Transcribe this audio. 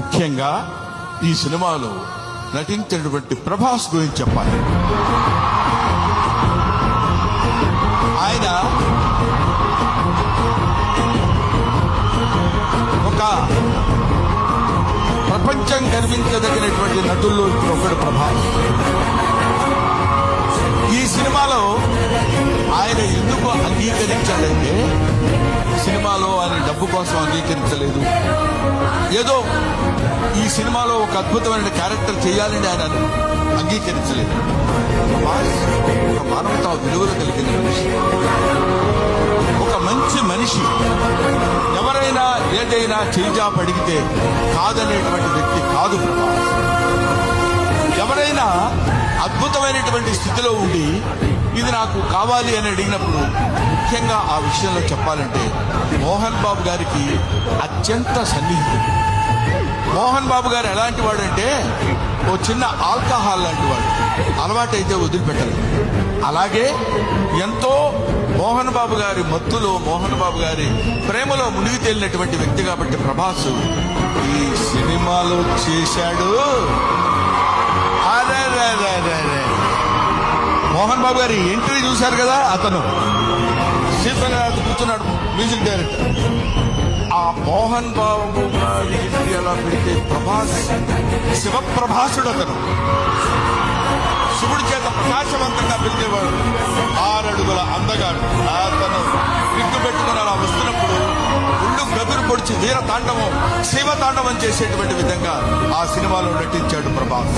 ముఖ్యంగా ఈ సినిమాలో నటించినటువంటి ప్రభాస్ గురించి చెప్పాలి. ఆయన ఒక ప్రపంచం గర్వించదగినటువంటి నటుల్లో ఒకడు ప్రభాస్. ఈ సినిమాలో ఆయన ఎందుకు అంగీకరించాడంటే, సినిమాలో ఆయన డబ్బు కోసం అంగీకరించలేదు. ఏదో ఈ సినిమాలో ఒక అద్భుతమైన క్యారెక్టర్ చేయాలని ఆయన అంగీకరించలేదు. ఒక మానవతా విలువలు కలిగిన మనిషి, ఒక మంచి మనిషి. ఎవరైనా ఏదైనా చేజాపు అడిగితే కాదనేటువంటి వ్యక్తి కాదు ప్రభాస్. ఎవరైనా అద్భుతమైనటువంటి స్థితిలో ఉండి ఇది నాకు కావాలి అని అడిగినప్పుడు, ముఖ్యంగా ఆ విషయంలో చెప్పాలంటే మోహన్ బాబు గారికి అత్యంత సన్నిహితుడు. మోహన్ బాబు గారు ఎలాంటి వాడంటే, ఓ చిన్న ఆల్కహాల్ లాంటి వాడు, అలవాటైతే వదిలిపెట్టలేదు. అలాగే ఎంతో మోహన్ బాబు గారి మత్తులో, మోహన్ బాబు గారి ప్రేమలో మునిగి తేలినటువంటి వ్యక్తి కాబట్టి ప్రభాస్ ఈ సినిమాలో చేశాడు. మోహన్ బాబు గారి ఎంట్రీ చూశారు కదా, అతను శ్రీరంగనాథ్ కూర్చున్నాడు, మ్యూజిక్ డైరెక్టర్. ఆ మోహన్ బాబు గారి ఎంట్రీ అలా పెడితే ప్రభాస్ శివప్రభాసుడు. అతను శివుడి చేత ప్రకాశవంతంగా పిలిచేవాడు. 6 అడుగుల అందగాడు. అతను విగ్గు పెట్టుకుని అలా వస్తున్నప్పుడు ఒళ్ళు గదురు పొడిచి వీర తాండవం, శివ తాండవం చేసేటువంటి విధంగా ఆ సినిమాలో నటించాడు ప్రభాస్.